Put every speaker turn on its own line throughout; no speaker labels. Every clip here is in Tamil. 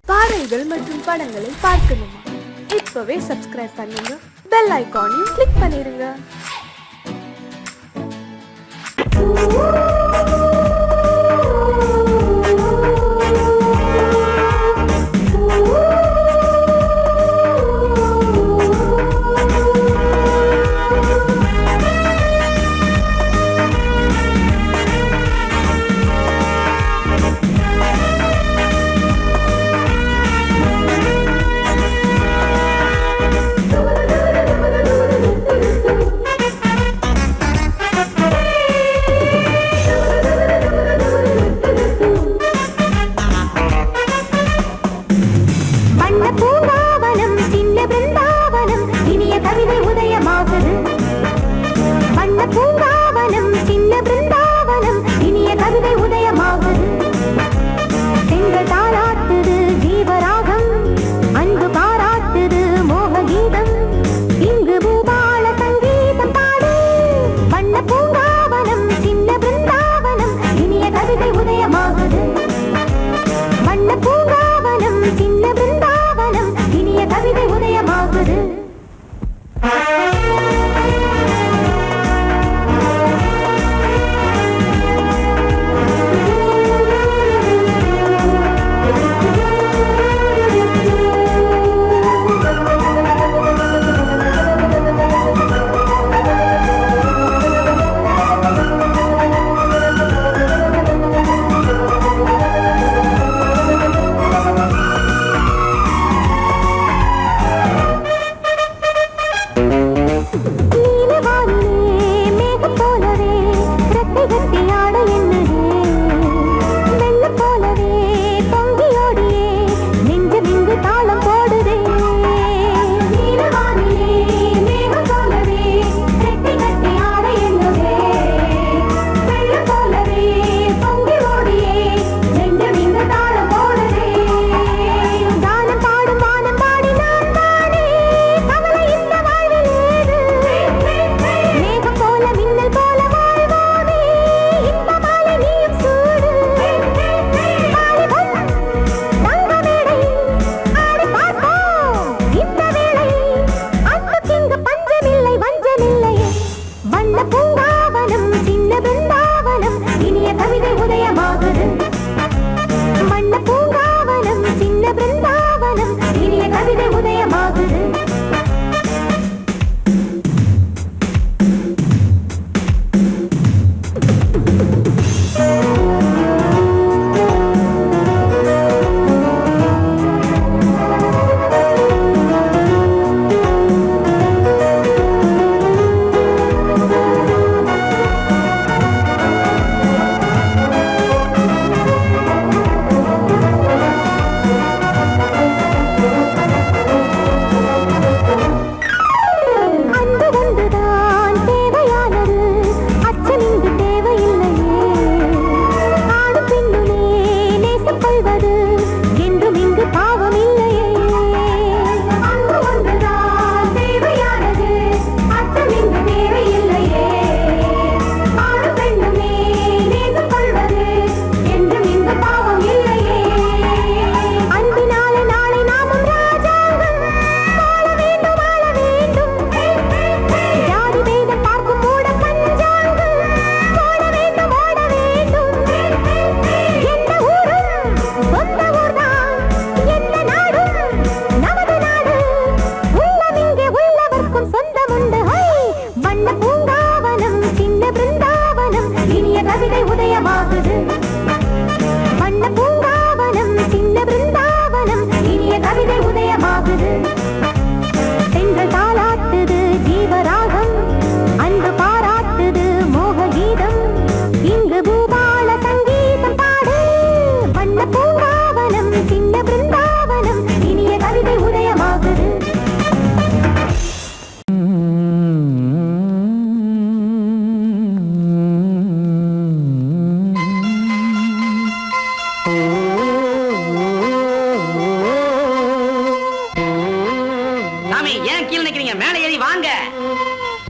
பாடல்கள் மற்றும் படங்களை பார்க்கணுமா? இப்பவே சப்ஸ்கிரைப் பண்ணுங்க, பெல் ஐகானையும் கிளிக் பண்ணிருங்க.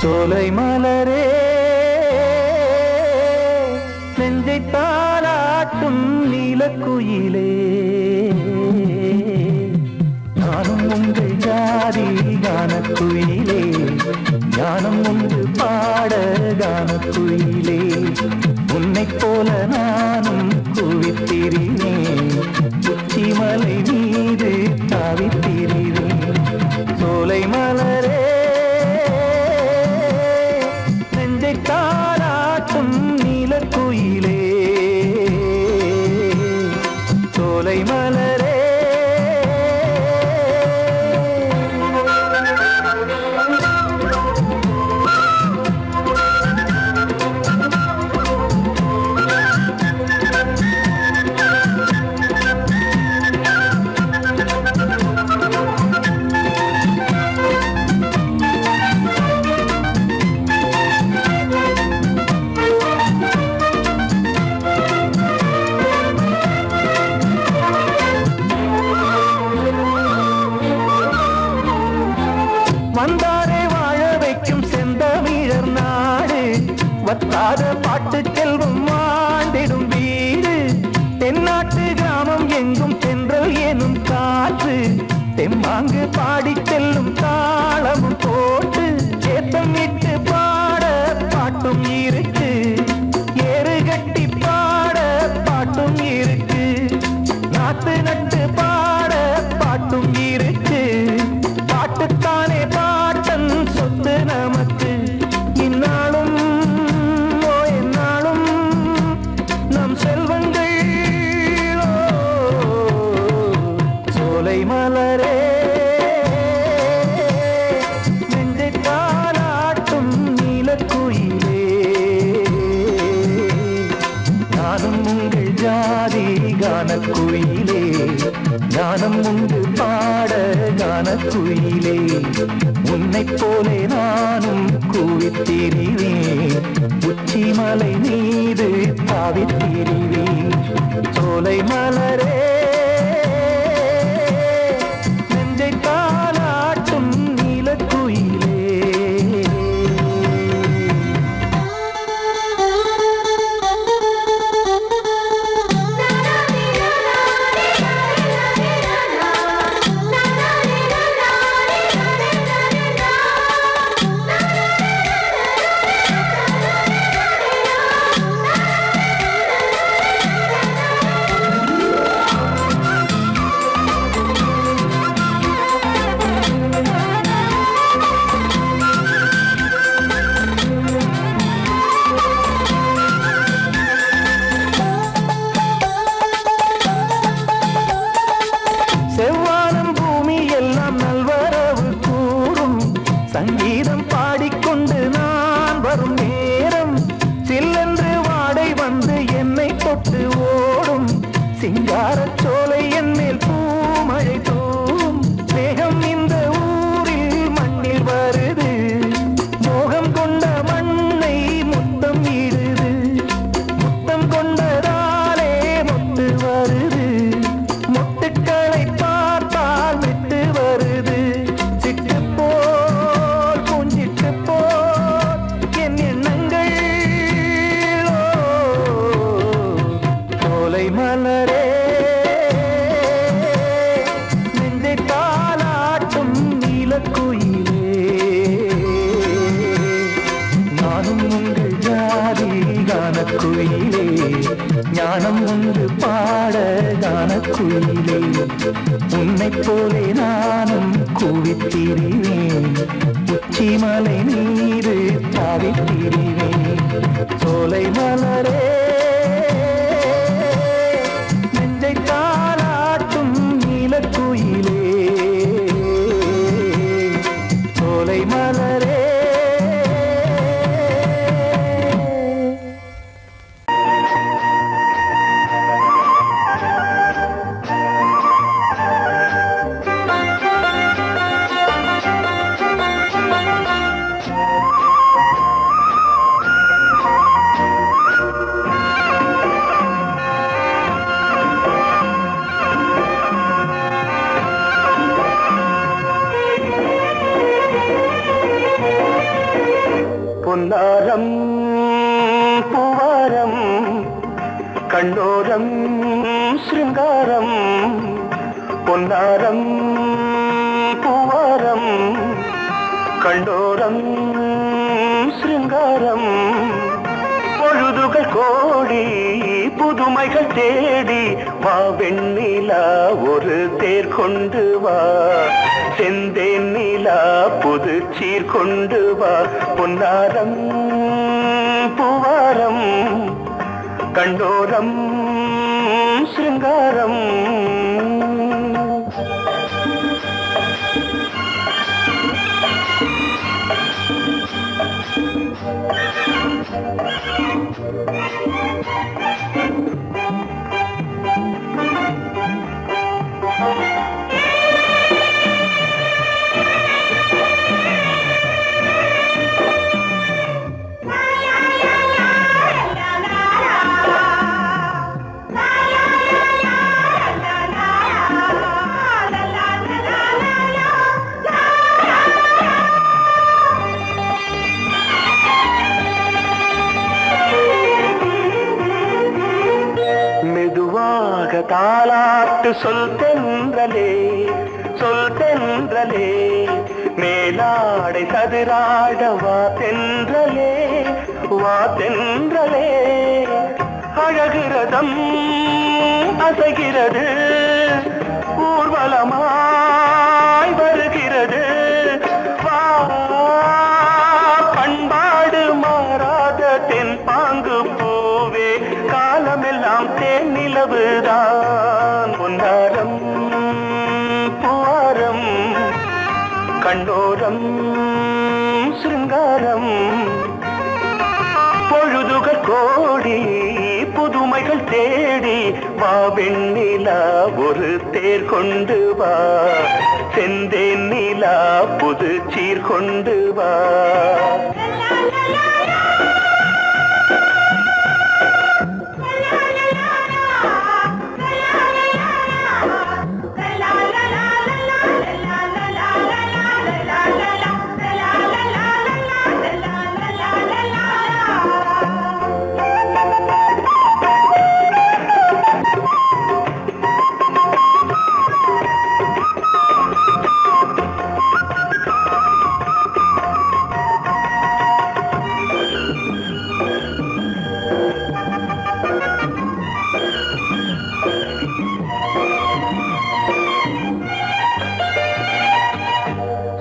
சோலை மலரே நெஞ்சை தாளாட்டும் நீலக்குயிலே மலை மீது தாவித் திரிவேன். சோலை மலரே நெஞ்சை தாலாட்டும் நீலக்குயிலே. சோலை மலரே வந்தாரே வாழ வைக்கும் செந்தமிழர் நாடு. வத்தாத பாட்டு செல்வம் வாழ்ந்திடும் வீடு. தென்னாட்டு கிராமம் எங்கும் தென்றல் எனும் காற்று. தெம்மாங்கு பாடி செல்லும் தாளமும் போட்டு ஏத்தம் இட்டு பாட பாட்டும் இருக்கு. ஏறு கட்டி பாட பாட்டும் இருக்கு. நாத்து நட்டு பாட பாட்டும் இருக்கு. பாட்டுத்தானே பாட்டன் சொத்து நமக்கு. இந்நாளும் எந்நாளும் நம் செல்வங்கள். சோலை மலரே நெஞ்சை தாலாட்டும் நீலக்குயிலே. நானும் உங்கள் ஜாதி கானக்குயிலே. ஞானம் உண்டு பாட கானக்குயிலே. உன்னைப் போலே நானும் கூவித் திரிவேன். உச்சி மலை மீது தாவித் திரிவேன். சோலை மலரே நெஞ்சை தாலாட்டும் நீலக்குயிலே. செவ்வானம் பூமி எல்லாம் நல்வரவு கூறும். சங்கீதம் பாடிக்கொண்டு நான் வரும் நேரம் சில்லென்று வாடை வந்து என்னை தொட்டு ஓடும். சிங்காரச் சோலை என் மேல் பூமழை தூவும். மேகம் இந்த ஊரில் மண்ணில் வருது. மோகம் கொண்ட மண்ணை முத்தம் இடுது. முத்தம் கொண்டதாலே முத்து வருது. முத்துக்களை பார்த்தால் விட்டு வருது. சிட்டு போல் பூஞ்சிட்டு போல் என் எண்ணங்கள். சோலை மலரே நெஞ்சை தாலாட்டும் நீலக்குயிலே. நானும் உங்கள் ஜாதி கானக்குயிலே. ஞானம் உண்டு பாட கானக்குயிலே. உன்னைப் போலே நானும் கூவித் திரிவேன். உச்சி மலை மீது தாவித் திரிவேன். சோலை மலரே நெஞ்சை தாலாட்டும் நீலக்குயிலே. சோலை மலரே பொன்னாரம் பூவாரம் கண்ணோரம் சிருங்காரம். பொன்னாரம் பூவாரம் கண்டோரம் சிருங்காரம். பொழுதுகள் கோடி புதுமை புதுமைகள் தேடி வா வெண்ணிலா ஒரு தேர் கொண்டு வா செந்தேன் நிலா புது சீர் கொண்டு வா பொன்னாரம் பூவாரம் கண்டோரம் சிருங்காரம் தாலாட்டு சொல் தென்றலே சொல் தென்றலே மேலாடை சதுராட வா தென்றலே வா தென்றலே அழகிறதம் அசைகிறது ஊர்வலமாய் வருகிறது வா பண்பாடு மாறாத தென் பாங்கு பூவே காலமெல்லாம் தேன் நிலவுதான் பொன்னாரம் பூவாரம் கண்டோரம் சிருங்காரம் பொழுதுகள் கோடி புதுமைகள் தேடி வா வெண்ணிலா ஒரு தேர் கொண்டு வா செந்தேன் நிலா புது சீர் கொண்டு வா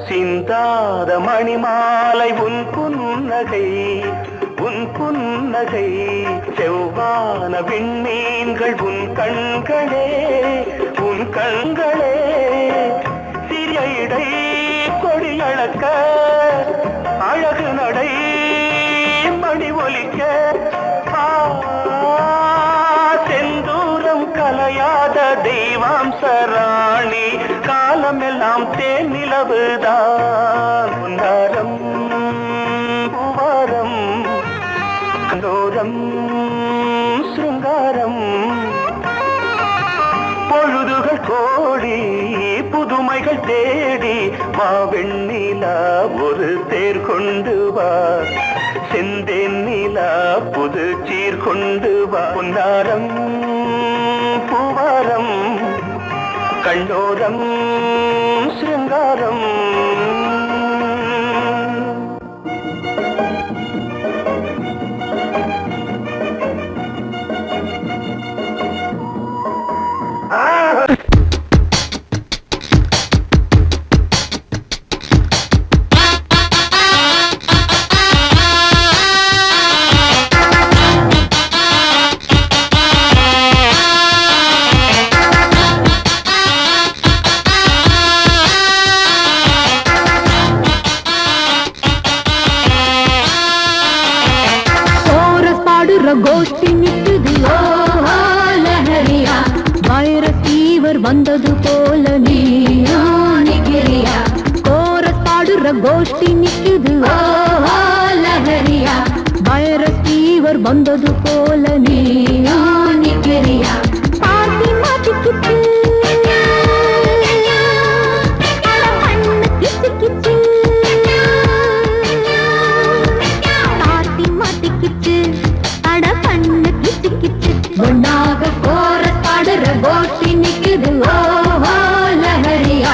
சிந்தாத மணிமாலை உன் புன்னகை உன் புன்னகை செவ்வான விண்மீன்கள் உன் கண்களே உன் கண்களே சிறிய இடை கொடியளக்க அழகு நடை மணி ஒலிக்க செந்தூரம் கலையாத தெய்வாம்சராணி காலமெல்லாம் தேன் நிலவுதான் பொன்னாரம் பூவாரம் கண்டோரம் சிருங்காரம் பொழுதுகள் கோடி புதுமைகள் தேடி வா வெண்ணிலா ஒரு தேர் கொண்டு வா செந்தேன் நிலா புது சீர் கொண்டு வா பொன்னாரம் பூவாரம் கண்டோரம் சிருங்காரம்
கோஷ்டி நிக்குது லஹரியா வைரத்தீவர் வந்தது போல நீயா நிக்கிறியா கோரஸ் பாடுற கோஷ்டி நிக்குது லஹரியா வைரத்தீவர் வந்தது போல நீயா நிக்கிறியா பாட்டி மாட்டிக்கிட்டு ஒன்னாக கோரஸ் பாடுற கோஷ்டி நிக்குது லஹரியா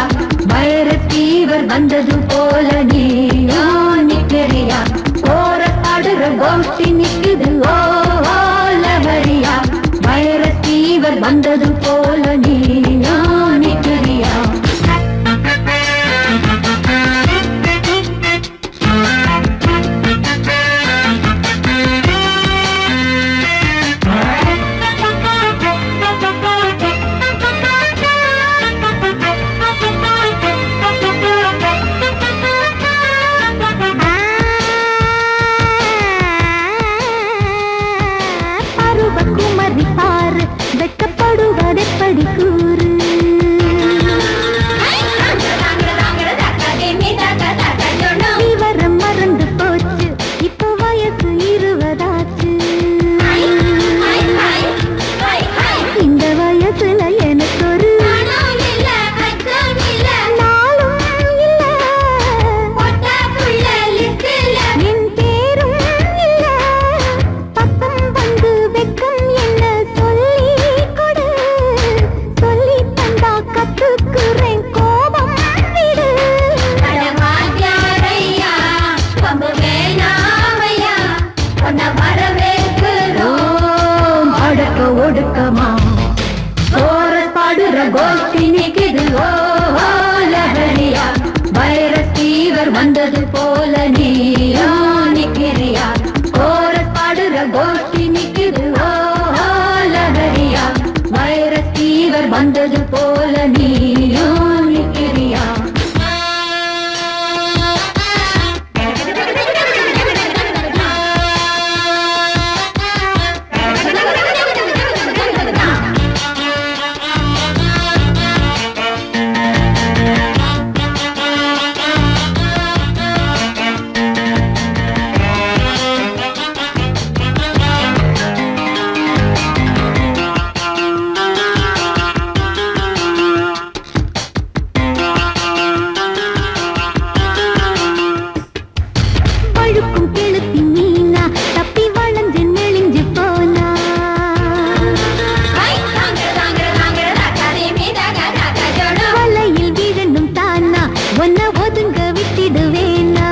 வைரத்தீவர் வந்தது போல நீயா நிக்கிறியா கோரஸ் பாடுற கோஷ்டி நிக்குது லஹரியா வைர வந்தது போல நீயா நிக்கிறியா பருவகுமரி பாரு வெட்டப்படுவதெப்படி கூறு விவரம் மறந்து போச்சு இப்போ வயசு 20 ஆச்சு இந்த வயசுல எனக்கு ஒரு நாளும் இல்ல என் பேரும் இல்ல பக்கம் வந்து வெக்கம் என்ன சொல்லி கொடு சொல்லி தந்தா கத்துக்குறேன் கோபம் விடு அடக்க ஒடுக்கமா கோரஸ் பாடுற கோஷ்டி நிக்குது ஓ லஹரியா வைரஸ் ஃபீவர் வந்தது போல நீயா நிக்கிறியா கோரஸ் பாடுற கோஷ்டி நிக்குது ஓ லஹரியா வைரஸ் ஃபீவர் வந்தது போல நீயா நிக்கிறியா பழுக்கும் கெளுத்தி மீனா தப்பி வளைஞ்சு நெளிஞ்சு போனா வலையில் விழணும் தானா ஒன்ன ஒதுங்க விட்டிடுவேனா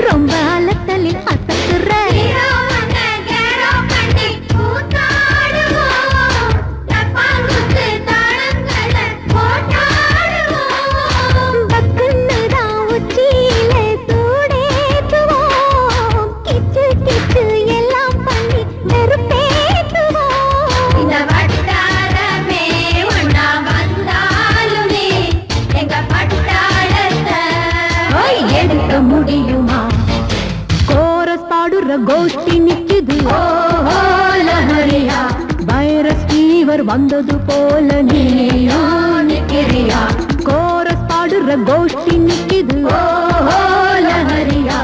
ரொம்ப அலத்தலில் அசத்துற பக்குன்னுதான் உச்சியிலே சூடேத்துவோம் கிச்சு கிச்சு எல்லாம் பண்ணி வெறுப்பேத்துவோம் இந்த வட்டாரமே ஒன்னா வந்தாலுமே எங்க பட்டாளத்தை எடுக்க முடியுமா கோரஸ் பாடுற கோஷ்டி நிக்குது ஓ லஹரியா வைரஸ் ஃபீவர் வந்தது போல நீயா நிக்கிறியா கோரஸ் பாடுற கோஷ்டி நிக்குது ஓ லஹரியா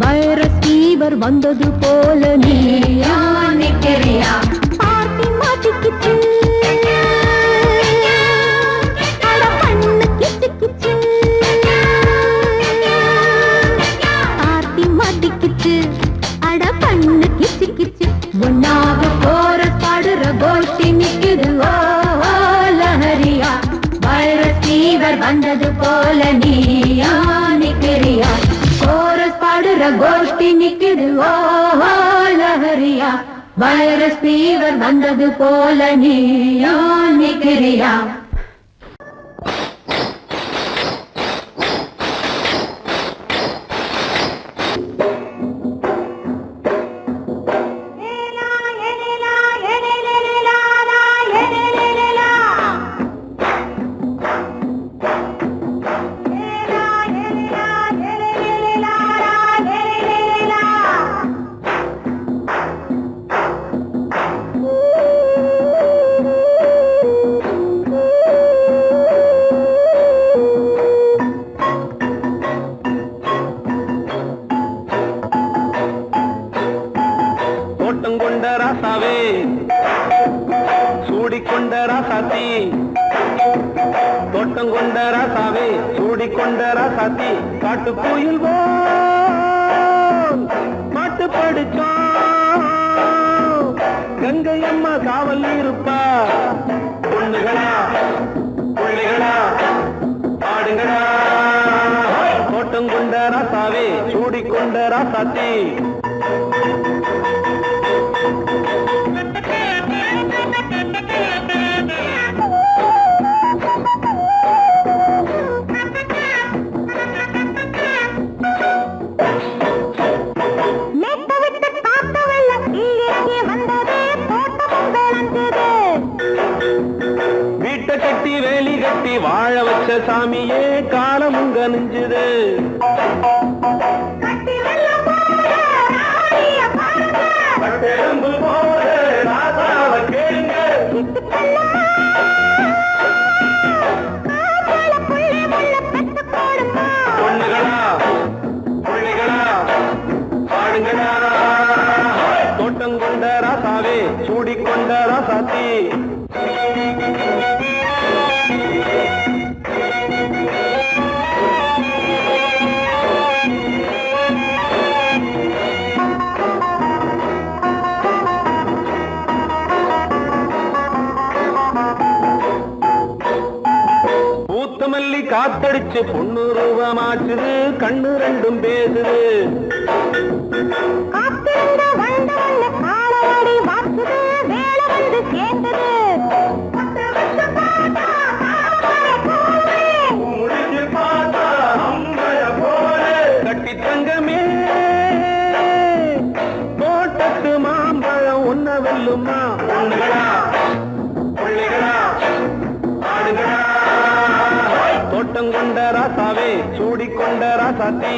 வைரஸ் ஃபீவர் வந்தது போல நீயா நிக்கிறியா பார்ட்டி மாட்டிக்கிச்சு அட பண்ணு கிச்சு கிச்சு பார்ட்டி மாட்டிக்கிச்சு அட பண்ணு கிச்சு கிச்சு ஒன்னாக கோரஸ் பாடுற கோஷ்டி நிக்குது ஓ லஹரியா வைரஸ் ஃபீவர் வந்தது போல நீயா நிக்கிறியா கோரஸ் பாடுற கோஷ்டி நிக்குது ஓ லஹரியா வைரஸ் ஃபீவர் வந்தது போல நீயா நிக்கிறியா
சூடிக்கொண்ட ராசாத்தி தோட்டம் கொண்ட ராசாவே சூடிக்கொண்ட ராசாத்தி காட்டு கோயில் பாட்டு படிச்சோம் கங்கை அம்மா காவல் இருப்பா பொண்ணுகளா பிள்ளைகளா ஆடுங்களா தோட்டம் கொண்ட ராசாவே சூடிக்கொண்ட ராசாத்தி வீட்டை கட்டி வேலி கட்டி வாழ வச்ச சாமியே காலமுங்க நெஞ்சுது. கட்டெரும்பு போல ராசாவ கேளுங்க. பொண்ணுகளா பிள்ளைகளா பாடுங்களா. தோட்டம் கொண்ட ராசாவே சூடிக்கொண்ட ராசாத்தி. பூத்தமல்லி காத்தடிச்சு பொண்ணு ரூபமாச்சுது. கண்ணு ரெண்டும் பேசுது. கட்டி தங்கமே தோட்டத்து மாம்பழம் ஒன்ன வெல்லுமா. பொண்ணுகளா பிள்ளைகளா ஆடுகளா. தோட்டம் கொண்ட ராசாவே சூடிக்கொண்ட ராசாத்தி.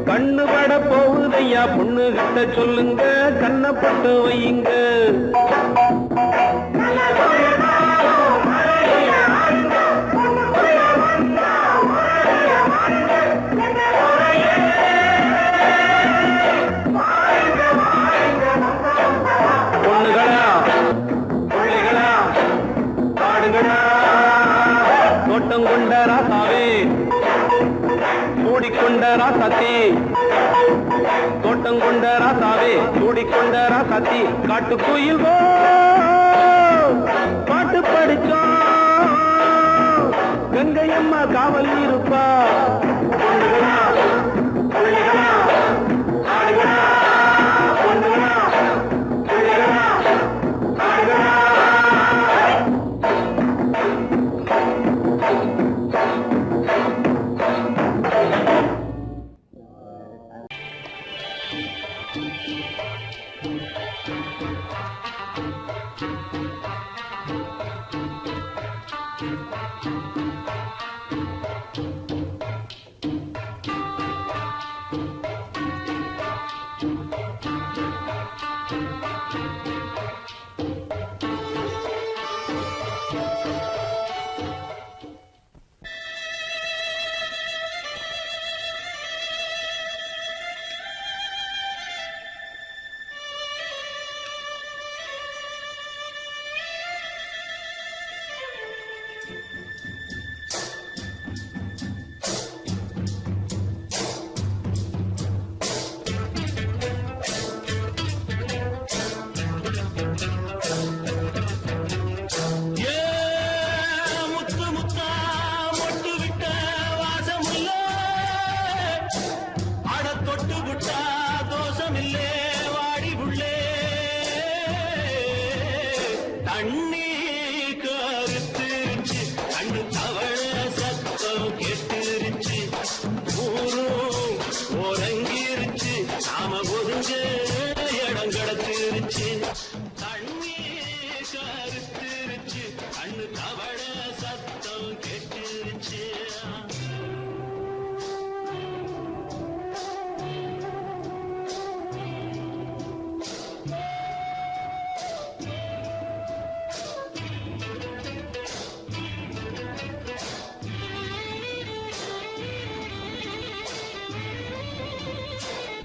கண்ணு பட போகுதையா பொண்ணு கிட்ட சொல்லுங்க. கண்ணப்பட்டு வையுங்க. பொண்ணுகளா பிள்ளைகளா பாடுங்களா. தோட்டம் கொண்ட ராசாவே சூடிக்கொண்ட ராசாத்தி. தோட்டம் கொண்ட ராசாவே சூடிக்கொண்ட ராசாத்தி. காட்டுக்குயில் பாட்டு படிச்சோம். கங்கையம்மா காவல் இருப்பா. பொண்ணுகளா பிள்ளைகளா ஆடுகளா. பொண்ணுகளா பிள்ளைகளா ஆடுகளா.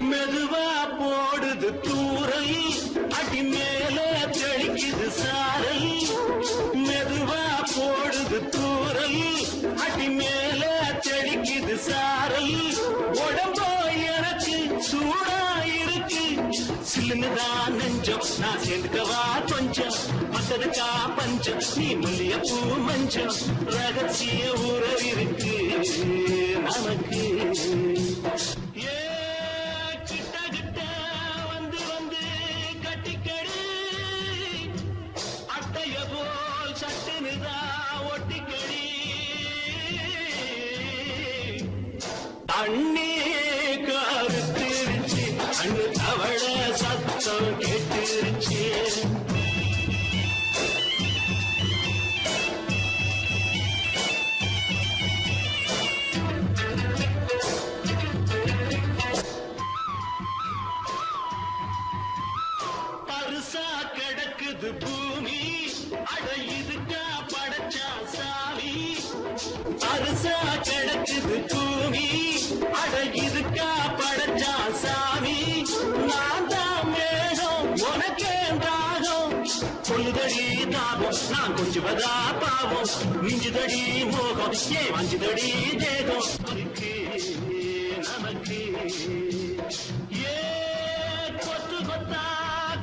மெதுவா போடுது தூரல், அடி மேல தெளிக்குது சாரல். மெதுவா போடுது தூரல், அடி மேல தெளிக்குது சாரல். உடம்போ எனக்கு சூடா இருக்கு, சில்லுதான் நெஞ்சம் நான் சேர்ந்துக்கவா கொஞ்சம். மத்ததுக்கா பஞ்சம் நீ மல்லிய பூ மஞ்சம், ரகசிய உறவிருக்கு நமக்கு. கிட்ட கிட்ட வந்து
கிடக்குது பூமி அட இதுக்கா படைச்சா சாமி அரிசா கிடக்குது பூமி அட இதுக்கா படைச்சா சாமி நான் தான் மேகம் உனக்கே தாகம் சொல்லுதடி தாகம் நான் கொஞ்சுவதா பாவம் மிஞ்சுதடி மோகம் ஏ வஞ்சுதடி தேகம் நமக்கு ஏ கொத்து கொத்தா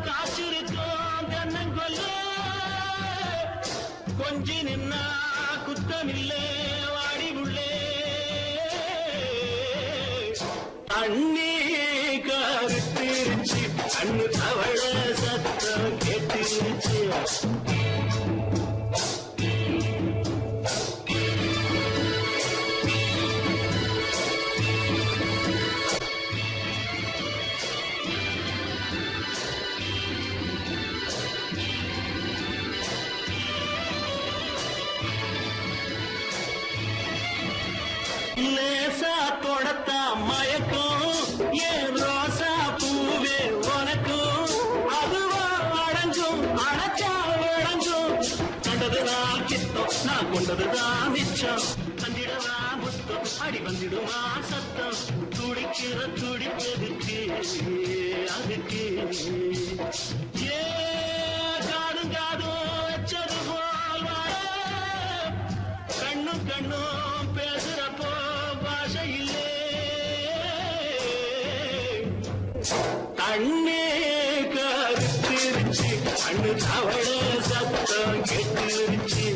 காற்றிருக்கும் தென்னங்கொல்ல கொஞ்சி நின்னா குத்தமில்லே வாடி உள்ளே அண்ணி கருத்திருச்சு கண்ணு தவழ சத்தம் கேட்டிருச்சு லேசா தொடத்தா மயக்கும் ஏன் ரோசா பூவே உனக்கும் அதுவா அடைஞ்சும் அடைச்சா விளைஞ்சும் கண்டதுதான் கித்தம் நான் கொண்டதுதான் மிச்சம் தந்திடவா முத்தம் அடி வந்திடுமா சத்தம் துடிக்கிற துடிப்பதுக்கு அதுக்கு ஏ காதும் காதும் வச்சது போல் கண்ணும் கண்ணும் பேசுறப்போ பாஷை இல்லே கண்ணே கருத்திருச்சு கண்ணு தவழ சத்தம் கெட்டிருச்சு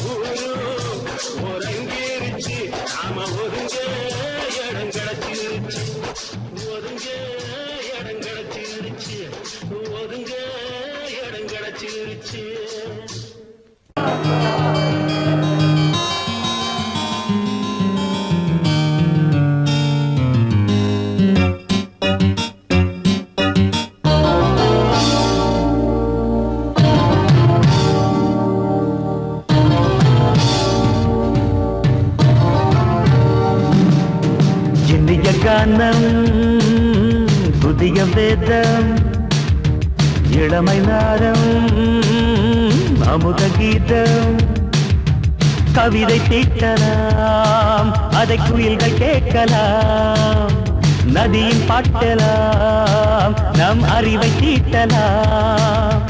ஊரு ஒருங்கிருச்சு நாம ஒருங்க இடம் கிடைச்சிருச்சு ஒருங்க இடம் கிடைச்சிருச்சு ஒருங்க இடம் கிடைச்சிருச்சு
கானம் புதிய வேதம் இளமை நாரம் அமுத கீதம் கவிதை தீட்டலாம் அதை குயில்கள் கேட்கலாம் நதியின் பாட்டலாம் நம் அறிவை தீட்டலாம்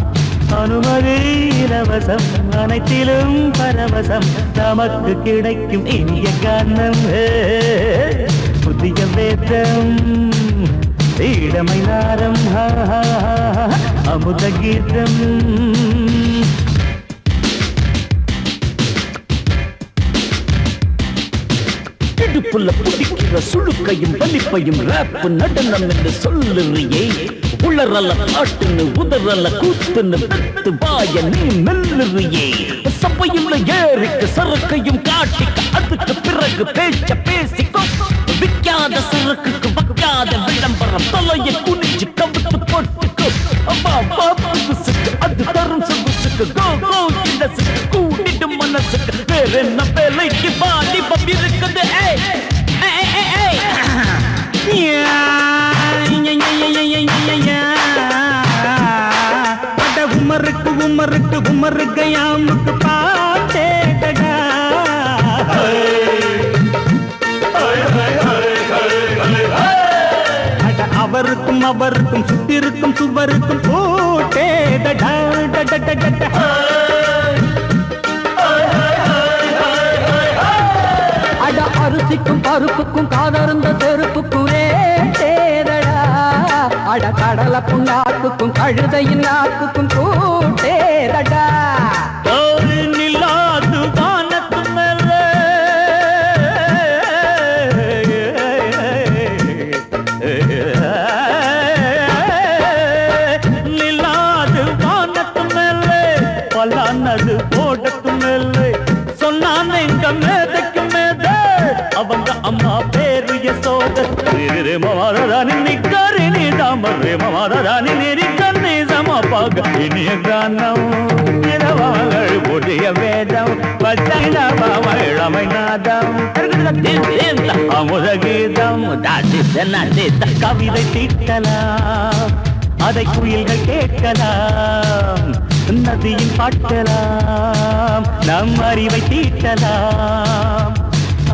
அனுமதி இலவசம் அனைத்திலும் பரவசம் நமக்கு கிடைக்கும் இனிய கானம் புதிய வேதம் இளமை நாரம் அமுத கீதம் இடுப்புள்ள பிடிக்கிற சுழுக்கையும் வலிப்பையும் ராப்பு நடனம் என்று சொல்லுறியே உளறல பாட்டுன்னு உதறல கூத்துன்னு பெத்து வாய நீ மெல்லுறியே சபையுள்ள ஏறிக்கு சரக்கையும் காட்டிக்க அதுக்கு பிறகு பேச்ச பேசிக்கோ விற்காத சரக்குக்கு வைக்காத விளம்பரம் தலையை குனிஞ்சு கவித்து போட்டுக்கோ புதுசுக்கு அது தரும் சொகுசுக்கு கோ இலசுக்கு கூட்டிட்டு மனசுக்கு வேற என்ன வேலைக்கு வாலிபம் இருக்குது உமருக்கு உமருக்கு உமருக்கு யாமுக்கு பாட்டேடா அவருக்கும் அவருக்கும் சுத்திருக்கும் சுவருக்கும் போட்டேடா அட அரிசிக்கும் பருப்புக்கும் காதருந்த செருப்புக்கும் ரேடா அட கடலை புண்ணாக்குக்கும் கழுதையின் நாக்குக்கும் கூட்டேடா நில்லாது வானத்து மேல நில்லாது வானத்து மேல பலானது போடத்து மேல சொன்னான் எங்க மேதைக்கு மேத அவங்க அம்மா பேரு யசோத மாதாராணி நிக்காரி நீ தாம மாதாராணி நெறிக்கண்ணி சமப்பாக இனிய கானம் இரவங்கள் புதிய வேதம் பச்சை இளமை நாதம் அமுத கீதம் கவிதை தீட்டலாம் அதை குயில்கள் கேட்கலாம் நதியில் பாட்டலாம் நம் அறிவை தீட்டலாம்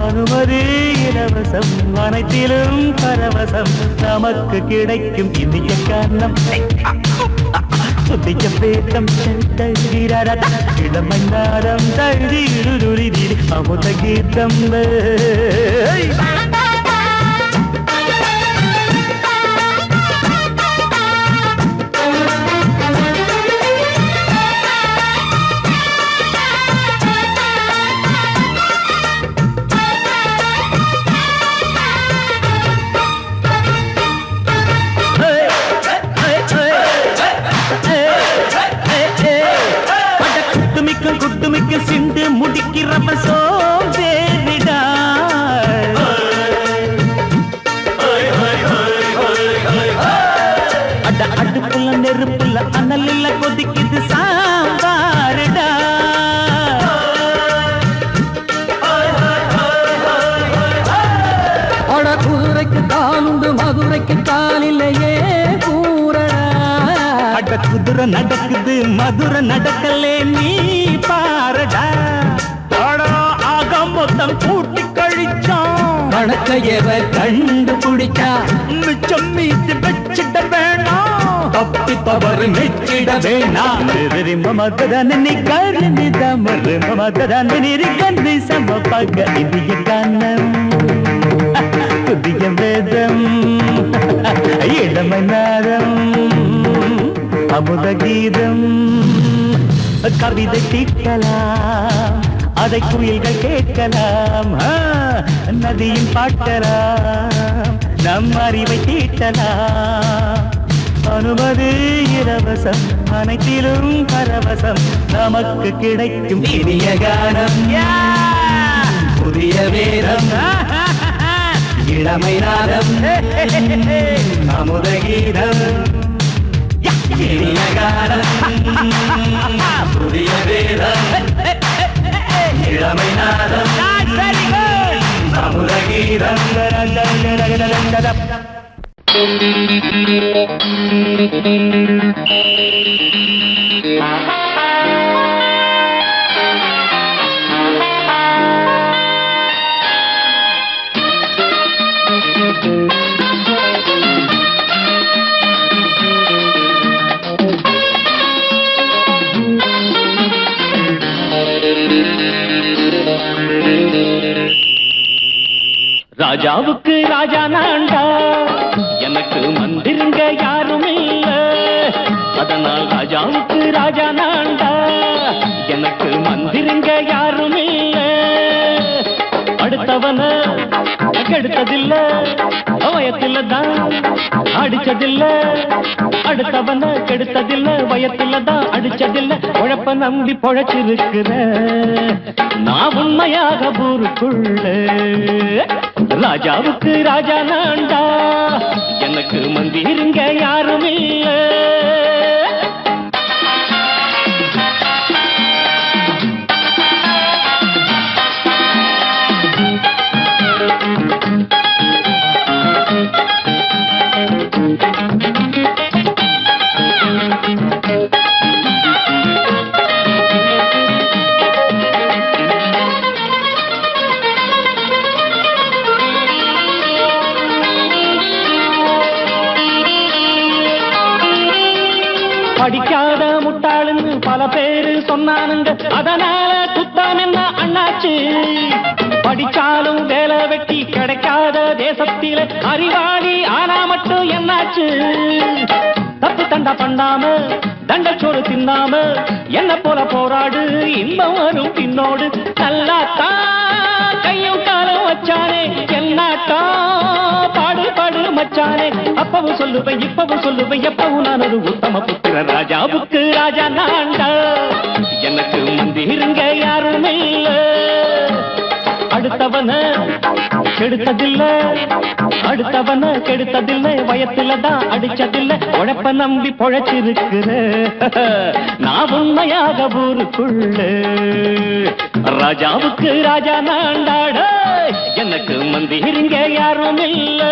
அனுமதி இலவசம் அனைத்திலும் பரவசம் நமக்கு கிடைக்கும் இனிய காரணம் புதிய பேதம் இளமை நாரம் தழுதி அமுத கீதம் குட்டுமிக்க சிண்டு முடிக்கிறப்ப சோதேரிடா அடுப்புல நெருப்புல அனலில் கொதிக்குது சாம்பாருடா அட குதிரைக்கு காலுண்டு மதுரைக்கு காலிலேயே கூறடா அட குதிரை நடக்குது மதுரை நடக்கலே நீ பாரடா ஆக மொத்தம் கூட்டி கழிச்சான் கணக்கையவ கண்டுபிடிச்சா மிச்சம் மீது வச்சிட வேணாம் தப்பி தவறு மெச்சிட வேணாம் மமதனி கருணி தமரு மமதனி கந்தி சமபக இந்திய கானம் புதிய வேதம் இளமை நாரம் அமுத கீதம் கவிதை தீட்டலாம் அதை குயில்கள் கேட்கலாம் நதியின் பாட்டலாம் நம் அறிவை தீட்டலாம் அனுமதி இலவசம் அனைத்திலும் பரவசம் நமக்கு கிடைக்கும் இனிய கானம் புதிய வேதம் இளமை நாதம் அமுத கீதம் இனிய கானம் புதிய வேதம் இளமை நாதம் அமுத கீதம் ராஜாவுக்கு ராஜா நான்டா எனக்கு மந்திருங்க யாரும் இல்ல அதனால் ராஜாவுக்கு ராஜா நான்டா எனக்கு மந்திருங்க யாரும் இல்ல அடுத்தவன கெடுத்ததில்ல வயத்தில தான் அடிச்சதில்ல அடுத்தவன கெடுத்ததில்ல வயத்தில தான் அடிச்சதில்ல உழப்ப நம்பி பொழைச்சிருக்கிற நான் உண்மையாக ஊருக்குள்ள ராஜாவுக்கு ராஜா நான்டா எனக்கு மந்திருங்க யாரும் இல்ல படிக்காத முட்டாளுன்னு பல பேரு சொன்னானுங்க அதனால குத்தம் என்ன அண்ணாச்சு படிச்சாலும் வேலை வெட்டி கிடைக்காத தேசத்தில அறிவாளி ஆனா மட்டும் என்னாச்சு தப்பு தண்டா பண்ணாம தண்டச்சோறு தின்னாம என்ன போல போராடு இன்பம் வரும் பின்னோடு நல்லாத்தான் கையும் காலம் வச்சானே என்னாட்டா பாடு பாடு மச்சானே அப்பவும் சொல்லுவேன் இப்பவும் சொல்லுவேன் எப்பவும் நான் ஒரு உத்தம புத்திர ராஜாவுக்கு ராஜா நான்டா எனக்கு மந்திருங்க யாரும் இல்ல அடுத்தவன கெடுத்ததில்ல அடுத்தவன கெடுத்ததில்லை வயத்துல தான் அடிச்சதில்லை உழைப்ப நம்பி பொழைச்சிருக்கிற நான் உண்மையாக ஊருக்குள்ள ராஜாவுக்கு ராஜா நான்டாட எனக்கு மந்திருங்க யாரும் இல்ல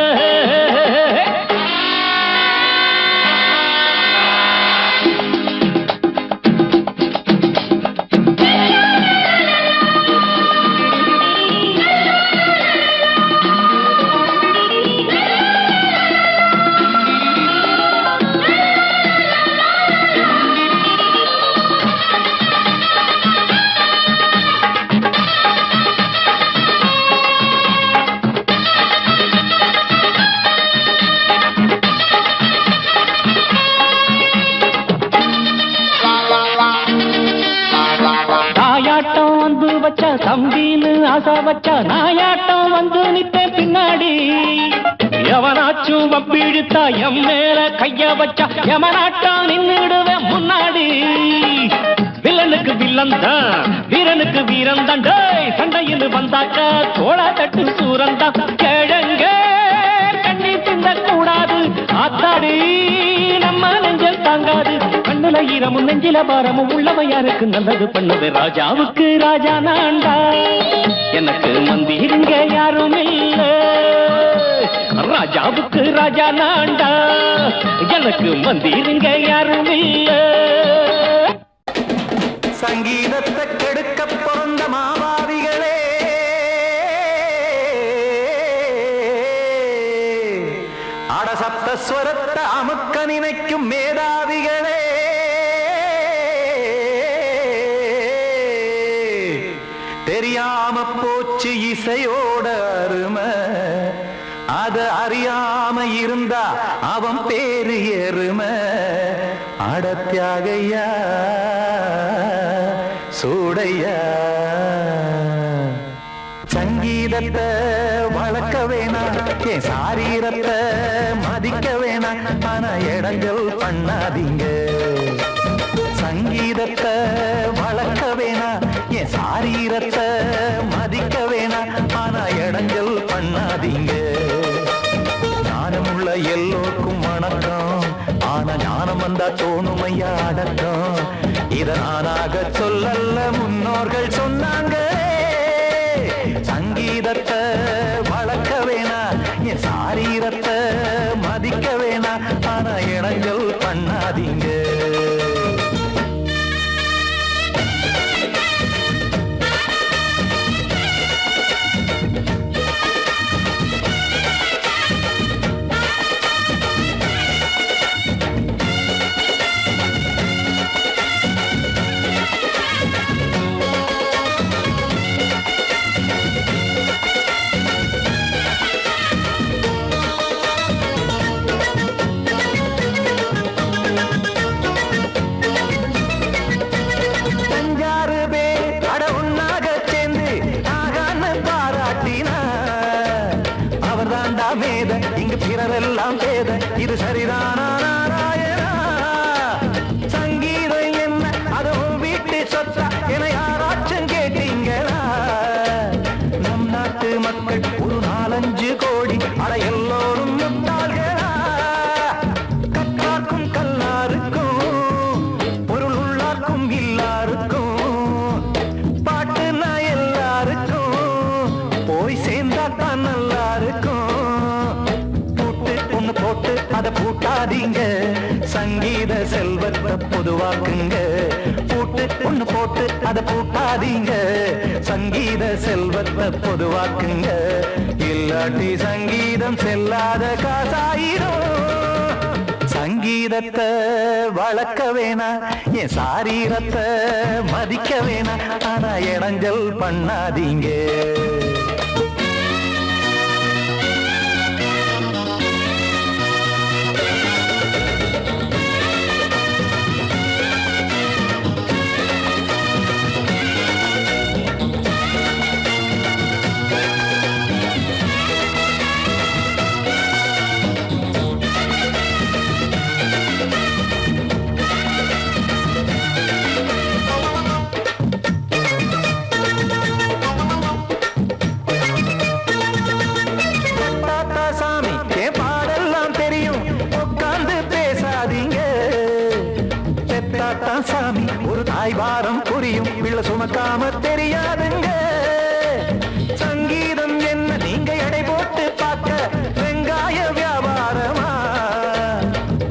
வச்சா தம்பின்னு ஆசா வச்சா நாயாட்டம் வந்து நித்தேன் பின்னாடி எவனாச்சும் வப்பிழுத்தா எம் மேல கைய வச்சா எவனாட்டம் நின்னுடுவேன் முன்னாடி வில்லனுக்கு வில்லன் தான் வீரனுக்கு வீரன் தான் சண்டையில் வந்தாக்கா தோளா தட்டு சூரன் தான் கிழங்க கண்ணி தின்ன கூடாது ஆத்தாடி நம்ம நெஞ்சல் தாங்காது கண்ணுல ஈரமும் நெஞ்சில பாரமும் உள்ளவன் யாருக்கு நல்லது பண்ணது ராஜாவுக்கு ராஜா நான்டா எனக்கு மந்திருங்க யாரும் இல்ல ராஜாவுக்கு ராஜா நான்டா எனக்கு மந்திருங்க யாரும் இல்ல
சங்கீதத்தை கெடுக்க பிறந்த மாவாதிகளே அடசப்த ஸ்வரத்தை அமுக்க நினைக்கும் மேதாவிகளே தெரியாம போச்சு இசையோட அருமை அத அறியாம இருந்தா அவன் பேரு எருமை அடத்தியாகையா சூடையா சங்கீதத்தை வளர்க்க வேணாம் என் சாரீரத்தை மதிக்க வேணாம் ஆனா இடங்கள் பண்ணாதீங்க சங்கீதத்தை வளர்க்க வேணாம் என் சாரீரத்தை மதிக்க வேணாம் ஆனா இடங்கள் பண்ணாதீங்க ஞானமுள்ள எல்லோருக்கும் வணக்கம் ஆனா ஞானம் வந்தா தோணுமையா அடக்கம் இத நானாக சொல்லல்ல முன்னோர்கள் சொன்னாங்க சங்கீதத்தை வளர்க்க வேணா என் சாரீரத்தை மதிக்க வேணா ஆனா இடங்கள் பண்ணாதீங்க இங்கு பிறரெல்லாம் பேத இது சரிதானா நாராயணா சங்கீதம் என்ன அதுவும் வீட்டு சொத்தா என யாராச்சும் கேட்டீங்களா நம் நாட்டு மக்கள் ஒரு 4-5 கோடி அட எல்லோரும் முட்டாள்களா கற்றார்க்கும் கல்லாருக்கும் பொருள் உள்ளார்க்கும் இல்லாருக்கும் பாட்டுனா எல்லாருக்கும் போய் சேர்ந்தாத்தான் நல்லா இருக்கும் போட்டு அத பூட்டாதீங்க சங்கீத செல்வத்தை பொதுவாக்குங்க பூட்டு ஒண்ணு போட்டு அத பூட்டாதீங்க சங்கீத செல்வத்தை பொதுவாக்குங்க இல்லாட்டி சங்கீதம் செல்லாத காசாயிரும் சங்கீதத்தை வளர்க்க வேணா என் சாரீரத்தை மதிக்க வேணா ஆனா இடைஞ்சல் பண்ணாதீங்க சாமி ஒரு தாய் வாரம் புரியும் பிள்ளை சுமக்காம தெரியாதுங்க சங்கீதம் என்ன நீங்க எடை போட்டு பார்க்க வெங்காய வியாபாரமா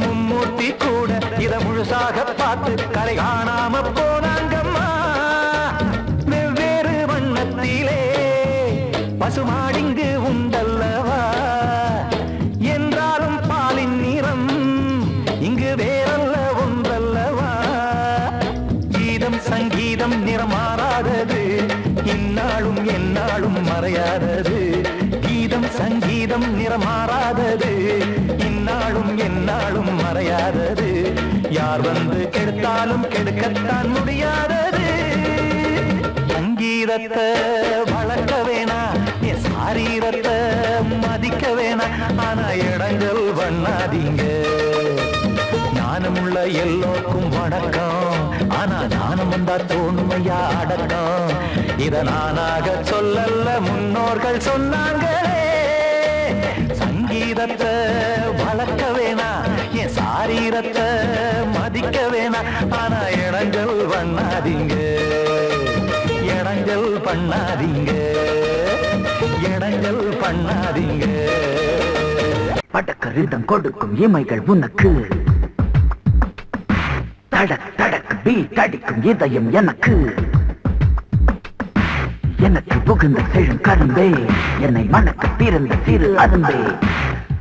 மும்மூர்த்தி கூட இத முழுசாக பார்த்து கரை காணாம போனாங்கம்மா வெவ்வேறு வண்ணத்திலே பசுமாடிங்கு உண்டல்லவா என்றாலும் பாலின் நிறம் இங்கு வேறல்ல ஒன்றல்லவா சங்கீதம் நிறமாறாதது இந்நாளும் எந்நாளும் மறையாதது கீதம் சங்கீதம் நிறமாறாதது இந்நாளும் எந்நாளும் மறையாதது யார் வந்து கெடுத்தாலும் கெடுக்கத்தான் முடியாதது சங்கீத சங்கீதத்தை வளர்க்க வேணா என் சாரீரத்தை மதிக்க வேணா ஆனா இடங்கள் பண்ணாதீங்க ஞானமுள்ள எல்லோருக்கும் வணக்கம் ஆனா ஞானம் வந்தா தோணுமையா அடக்கம் இத நானாக சொல்லல முன்னோர்கள் சொன்னாங்களே சங்கீதத்தை வளர்க்க வேணா என் சாரீரத்தை மதிக்க வேணா ஆனா இடங்கள் பண்ணாதீங்க இடங்கள் பண்ணாதீங்க இடங்கள் பண்ணாதீங்க
படக்கரிதம் கொடுக்கும் இமைகள் உனக்கு தடக் தடக் பீட் அடிக்கும் இதயம் எனக்கு எனக்கு புகுந்த செழும் கரும்பே என்னை மணக்க பிறந்த சிறு அரும்பே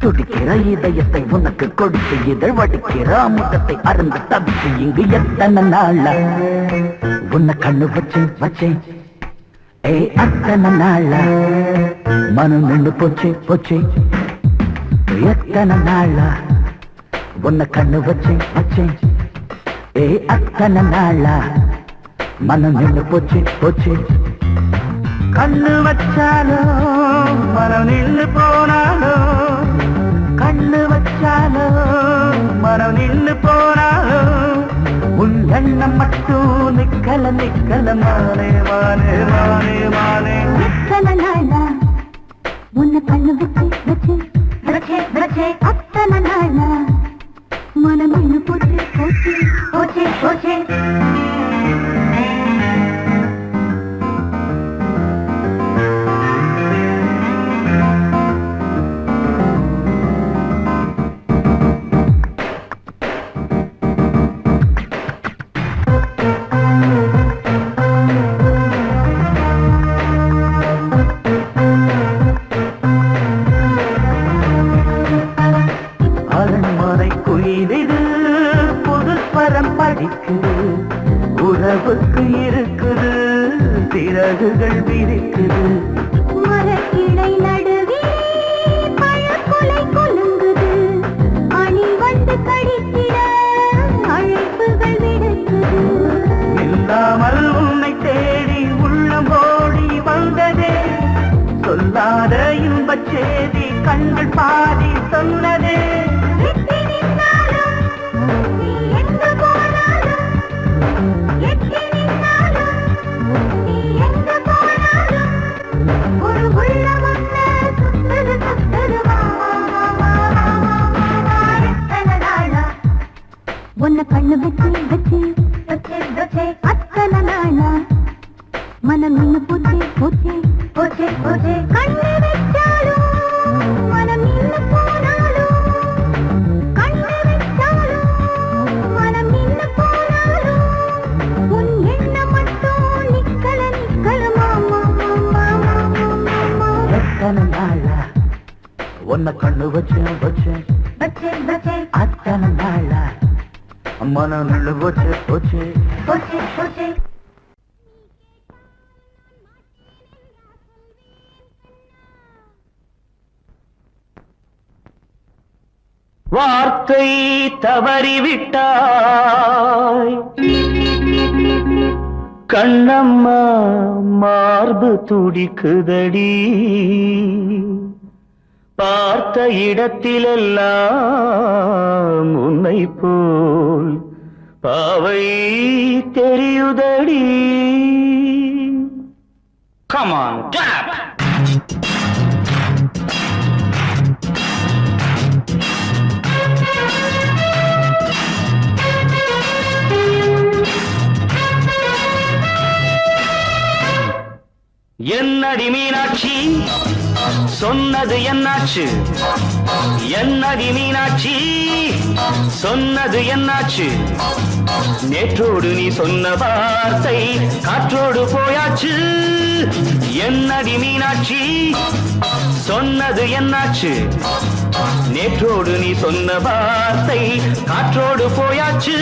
துடிக்கிற இதயத்தை உனக்கு கொடுத்து இதழ் வடிக்கிற முகத்தை அருந்து தவித்து இங்கு எத்தனை நாள உன்னை கண்ணு வச்சேன் ஏ அத்தனை நாள மனம் நின்று போச்சு எத்தனை நாள உன்னை கண்ணு வச்சேன் ஏ அத்தனை நாள மனம் நின்று போச்சு கண்ணு வச்சாலோ மனம் நின்று போனாலோ கண்ணு வச்சாலோ மனம் நின்று போனாலோ உன் எண்ணம் மட்டும் நிக்கல மானே
எத்தனை நாளா உன்னை கண்ணு வச்சு அத்தனை நாளா மனம் நின்று போச்சு
உறவுக்கு இருக்குது சிறகுகள் விரிக்குது
மரக்கிளை நடுவே பழக்குலை கொலுங்குது அணி வந்து கடித்திட அழைப்புகள் விடுக்குது
இல்லாமல் உன்னை தேடி உள்ளம் ஓடி வந்ததே சொல்லாத இன்பச் செய்தி கண்கள் பாதி சொன்னதே
உன்னை கண்ணு வச்சு அத்தனை நாளா மனம் நின்று போச்சு கண்ணு வச்சாலும் மனம் நின்று போனாலும் கண்ணு வச்சாலும் மனம் நின்று போனாலும் உன் எண்ணம் மட்டும் நிக்கல
எத்தனை நாளா உன்னை கண்ணு வச்சேன் அத்தனை நாளா மனம் நின்று போச்சு
வார்த்தை தவறிவிட்டாய் கண்ணம்மா மார்பு துடிக்குதடி பார்த்த இடத்திலெல்லாம் உன்னை போல் பாவை தெரியுதடி Come on, tap! என்னடி மீனாட்சி சொன்னது என்னாச்சு என்னடி மீனாட்சி சொன்னது என்னாச்சு நேற்றோடு நீ சொன்ன வார்த்தை காற்றோடு போயாச்சு என்னடி மீனாட்சி சொன்னது என்னாச்சு நேற்றோடு நீ சொன்ன வார்த்தை காற்றோடு போயாச்சு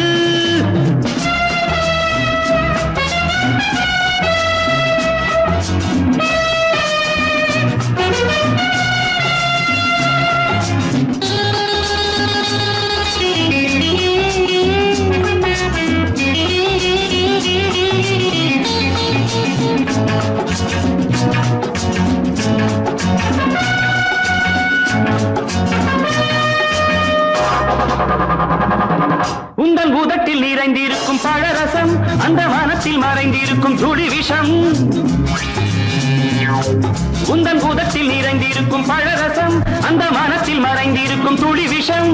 உதட்டில் நிறைந்திருக்கும் பழரசம் அந்த மனத்தில் மறைந்திருக்கும் துளி விஷம் உந்தன் உதட்டில் நிறைந்திருக்கும் பழரசம் அந்த மனத்தில் மறைந்திருக்கும் துளி விஷம்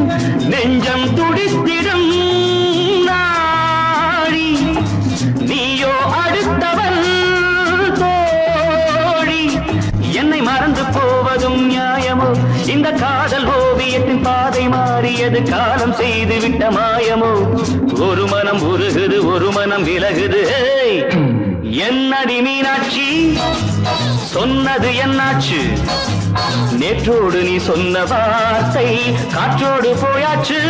நெஞ்சம் துடித்திடும் நாடி நீயோ அடுத்தவன் தோழி என்னை மறந்து போவதும் நியாயமோ இந்த காதல் ஓவியத்தின் பாதை மாறியது காலம் செய்து விட்ட மாயமோ ஒரு மனம் உருகுது ஒரு மனம் விலகுது என்னடி மீனாட்சி சொன்னது என்னாச்சு நேற்றோடு நீ சொன்ன வார்த்தை காற்றோடு போயாச்சு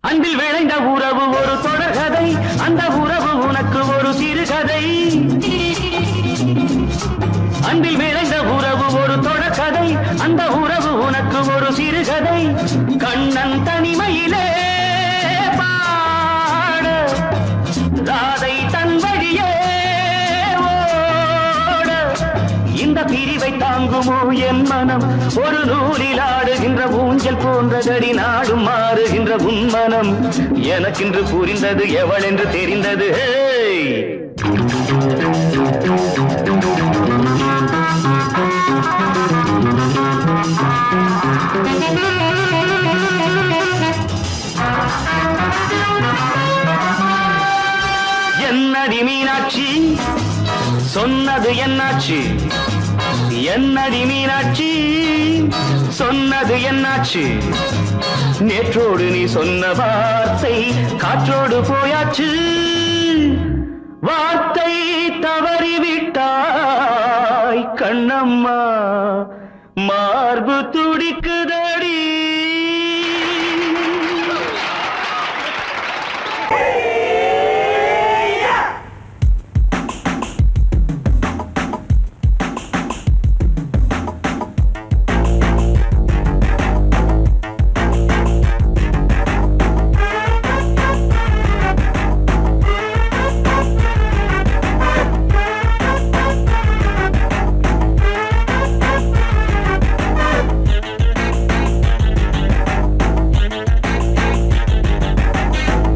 அன்பில் விளைந்த உறவு ஒரு தொடர்கதை அந்த உறவு உனக்கு ஒரு சிறுகதை அன்பில் விளைந்த உறவு ஒரு தொடர்கதை அந்த உறவு உனக்கு ஒரு சிறுகதை கண்ணன் தனிமையிலே பாட ராதை தன் வழியே ஓட இந்த பிரிவை தாங்குமோ என் மனம் ஒரு நூலில் ஆடுகின்ற ஊஞ்சல் போன்றதடி நாடும் மாறுகின்ற உன்மனம் எனக்கென்று புரிந்தது எவள் என்று தெரிந்தது என்னடி மீனாட்சி சொன்னது என்னாச்சு என்னடி மீனாட்சி சொன்னது என்னாச்சு நேற்றோடு நீ சொன்ன வார்த்தை காற்றோடு போயாச்சு வார்த்தை தவறிவிட்டாய் கண்ணம்மா மார்பு துடிக்குதடி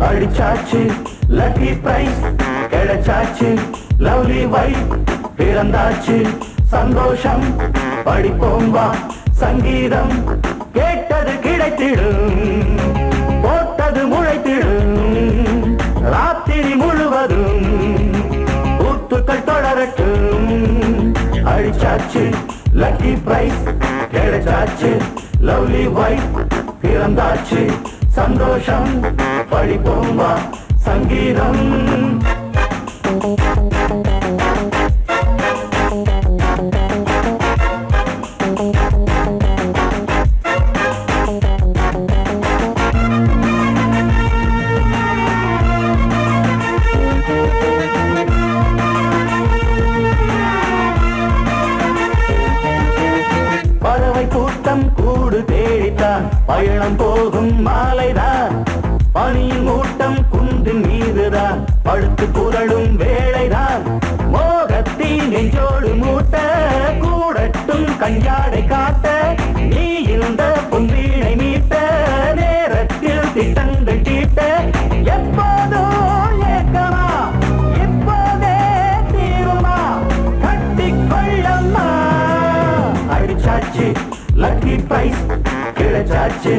அடிச்சாச்சு லக்கி பிரைஸ் கிடைச்சாச்சு லவ்லி வைஃப் பிறந்தாச்சு சந்தோஷம் படிப்போம் வா சங்கீதம் கேட்டது கிடைத்திடும் போட்டது முளைத்திடும் ராத்திரி முழுவதும் ஊத்துக்கள் தொடரட்டும் அடிச்சாச்சு லக்கி பிரைஸ் கிடைச்சாச்சு லவ்லி வைஃப் பிறந்தாச்சு சந்தோஷம் படிப்போம் வா சங்கீதம் பறவை கூட்டம் கூடு தேடித்தான் பயணம் போகும் மாலைதான் பனியின் மூட்டம் குன்றின் மீதுதான் படுத்து புரளும் வேளைதான் மோகத்தின் நெஞ்சோடு மூட்ட கூடட்டும் கஞ்சாடை காட்ட நீ இருந்த பொன்வீணை மீட்ட நேரத்தில் திட்டங்கள் தீட்ட எப்போதோ ஏக்கமா இப்போதே தீருமா கட்டிக்கொள்ளம்மா அடிச்சாச்சு லக்கி பிரைஸ் கிடைச்சாச்சு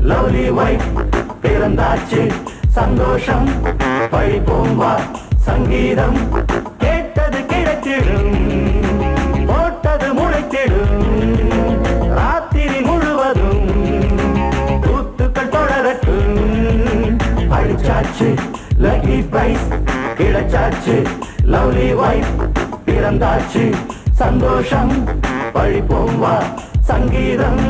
லவ்லி வைஃப் பிறந்தாச்சு சந்தோஷம் படிப்போம் வா சங்கீதம் கேட்டது கிடைத்திடும் போட்டது முளைத்திடும் ராத்திரி முழுவதும் கூத்துக்கள் தொடரட்டும் அடிச்சாச்சு லக்கி பிரைஸ் கிடைச்சாச்சு லவ்லி வைஃப் பிறந்தாச்சு சந்தோஷம் படிப்போம் வா சங்கீதம்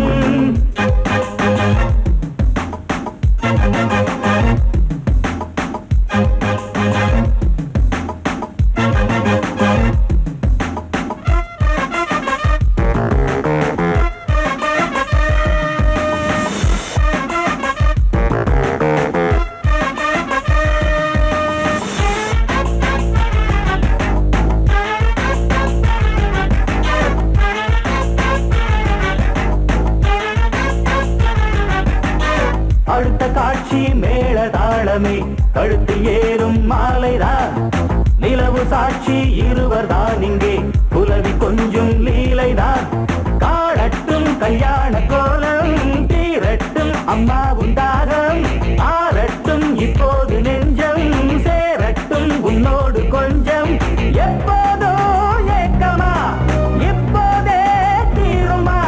சாட்சி மேள தாளமே கழுத்தில் ஏறும் மாலைதான் நிலவு சாட்சி இருவர் தான் இங்கே புலவி கொஞ்சம் லீலைதான் காணட்டும் கல்யாண கோலம் தீரட்டும் அம்மா உண்டாரம் ஆரட்டும் இப்போது நெஞ்சம் சேரட்டும் உன்னோடு கொஞ்சம் எப்போதோ ஏக்கமா இப்போதே தீருமா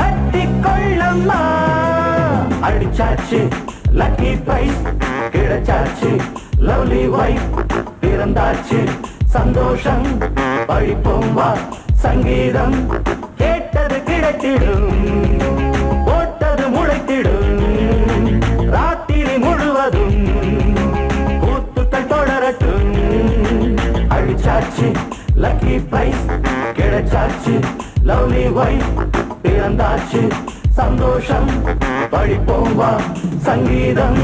கட்டிக்கொள்ளம்மா அடிச்சாச்சு லக்கி பிரைஸ் கிடைச்சாச்சு லவ்லி வைஃப் பிறந்தாச்சு சந்தோஷம் பழிப்போம் வா சங்கீதம் கேட்டது கிடைத்திடும் போட்டது முளைத்திடும் ராத்திரி முழுவதும் கூத்துக்கள் தொடரட்டும் அடிச்சாச்சு லக்கி பிரைஸ் கிடைச்சாச்சு லவ்லி வைஃப் பிறந்தாச்சு சந்தோஷம் பழிப்போம் வா சங்கீதம்